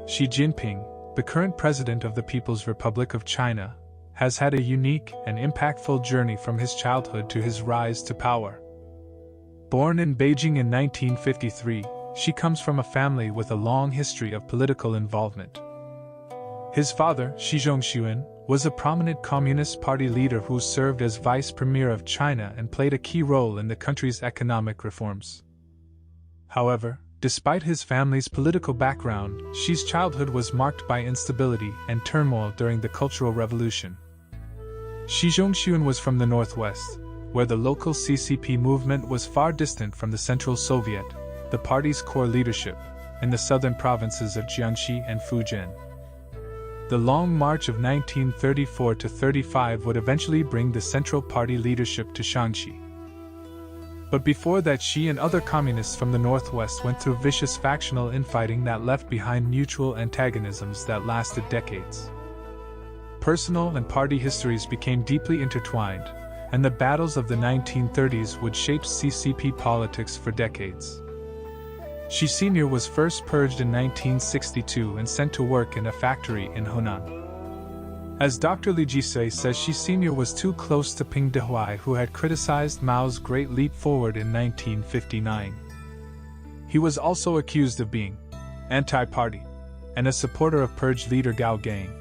Xi Jinping, the current president of the People's Republic of China, has had a unique and impactful journey from his childhood to his rise to power. Born in Beijing in 1953, Xi comes from a family with a long history of political involvement. His father, Xi Zhongxuan, was a prominent Communist Party leader who served as vice premier of China and played a key role in the country's economic reforms. However, despite his family's political background, Xi's childhood was marked by instability and turmoil during the Cultural Revolution. Xi Zhongxuan was from the Northwest, where the local CCP movement was far distant from the Central Soviet, the party's core leadership, in the southern provinces of Jiangxi and Fujian. The Long March of 1934 to 35 would eventually bring the Central Party leadership to Shaanxi. But before that, Xi and other communists from the Northwest went through vicious factional infighting that left behind mutual antagonisms that lasted decades. Personal and party histories became deeply intertwined, and the battles of the 1930s would shape CCP politics for decades. Xi Sr. was first purged in 1962 and sent to work in a factory in Hunan. As Dr. Li Jisui says, Xi Sr. was too close to Peng Dehuai, who had criticized Mao's Great Leap Forward in 1959. He was also accused of being anti-party and a supporter of purged leader Gao Gang.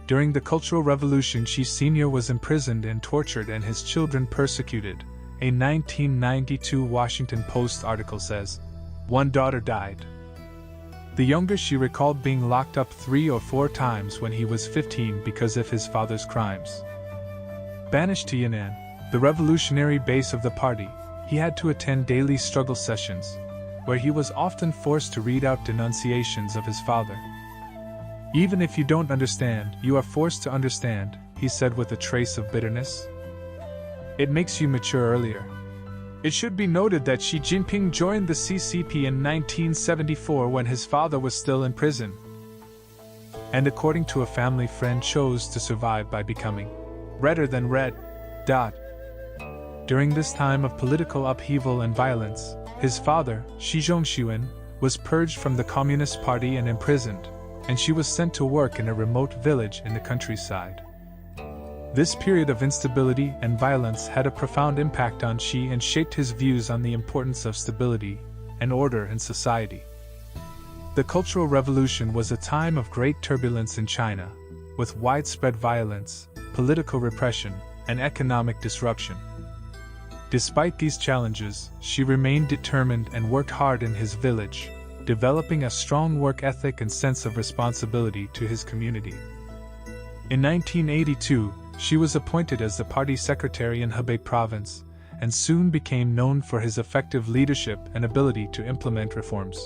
During the Cultural Revolution, Xi Sr. was imprisoned and tortured and his children persecuted, a 1992 Washington Post article says. One daughter died. The younger Xi recalled being locked up 3 or 4 times when he was 15 because of his father's crimes. Banished to Yan'an, the revolutionary base of the party, he had to attend daily struggle sessions, where he was often forced to read out denunciations of his father. "Even if you don't understand, you are forced to understand," he said with a trace of bitterness. It makes you mature earlier. It should be noted that Xi Jinping joined the CCP in 1974 when his father was still in prison. And according to a family friend, chose to survive by becoming redder than red. During this time of political upheaval and violence, his father, Xi Zhongxuan, was purged from the Communist Party and imprisoned, and Xi was sent to work in a remote village in the countryside. This period of instability and violence had a profound impact on Xi and shaped his views on the importance of stability and order in society. The Cultural Revolution was a time of great turbulence in China, with widespread violence, political repression, and economic disruption. Despite these challenges, Xi remained determined and worked hard in his village, developing a strong work ethic and sense of responsibility to his community. In 1982, Xi was appointed as the party secretary in Hebei province, and soon became known for his effective leadership and ability to implement reforms.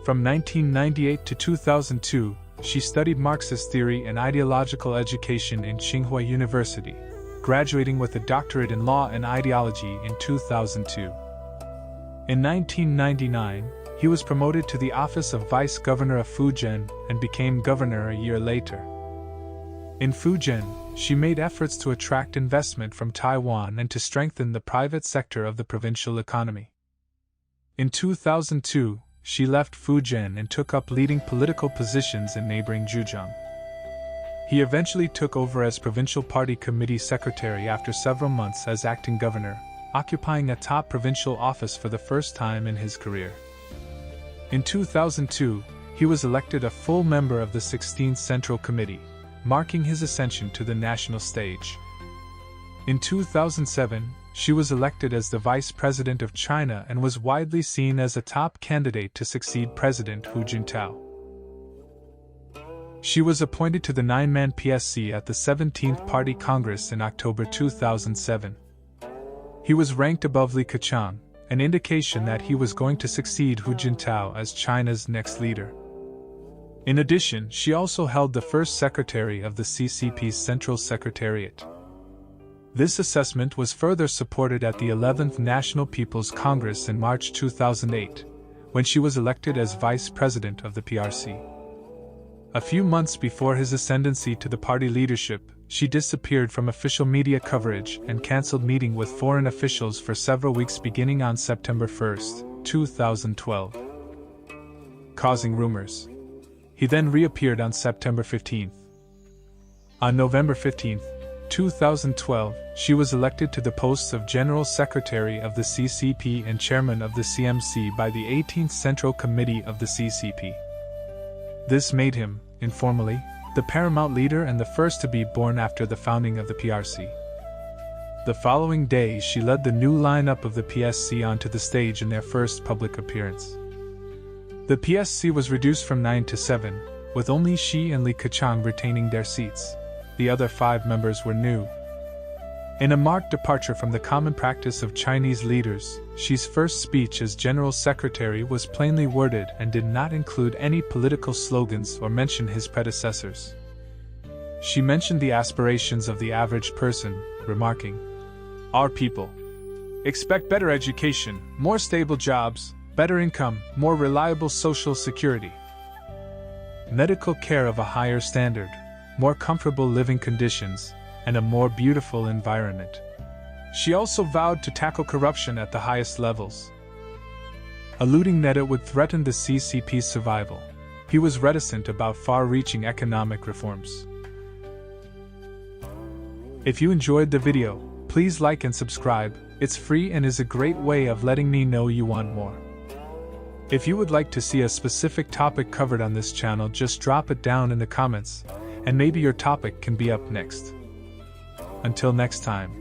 From 1998 to 2002, Xi studied Marxist theory and ideological education in Tsinghua University, graduating with a doctorate in law and ideology in 2002. In 1999, he was promoted to the office of vice governor of Fujian and became governor a year later. In Fujian, Xi made efforts to attract investment from Taiwan and to strengthen the private sector of the provincial economy. In 2002, Xi left Fujian and took up leading political positions in neighboring Zhejiang. He eventually took over as provincial party committee secretary after several months as acting governor, occupying a top provincial office for the first time in his career. In 2002, he was elected a full member of the 16th Central Committee, marking his ascension to the national stage. In 2007, Xi was elected as the Vice President of China and was widely seen as a top candidate to succeed President Hu Jintao. Xi was appointed to the 9-man PSC at the 17th Party Congress in October 2007. He was ranked above Li Keqiang, an indication that he was going to succeed Hu Jintao as China's next leader. In addition, Xi also held the first secretary of the CCP's Central Secretariat. This assessment was further supported at the 11th National People's Congress in March 2008, when she was elected as vice president of the PRC. A few months before his ascendancy to the party leadership, she disappeared from official media coverage and cancelled meeting with foreign officials for several weeks beginning on September 1, 2012. Causing rumors. He then reappeared on September 15. On November 15, 2012, she was elected to the posts of General Secretary of the CCP and Chairman of the CMC by the 18th Central Committee of the CCP. This made him, informally, the paramount leader and the first to be born after the founding of the PRC. The following day, she led the new lineup of the PSC onto the stage in their first public appearance. The PSC was reduced from 9 to 7, with only she and Li Keqiang retaining their seats. The other 5 members were new. In a marked departure from the common practice of Chinese leaders, Xi's first speech as General Secretary was plainly worded and did not include any political slogans or mention his predecessors. She mentioned the aspirations of the average person, remarking, "Our people expect better education, more stable jobs, better income, more reliable social security, medical care of a higher standard, more comfortable living conditions, and a more beautiful environment." She also vowed to tackle corruption at the highest levels, alluding that it would threaten the CCP's survival. He was reticent about far-reaching economic reforms. If you enjoyed the video, please like and subscribe. It's free and is a great way of letting me know you want more. If you would like to see a specific topic covered on this channel, just drop it down in the comments, and maybe your topic can be up next. Until next time.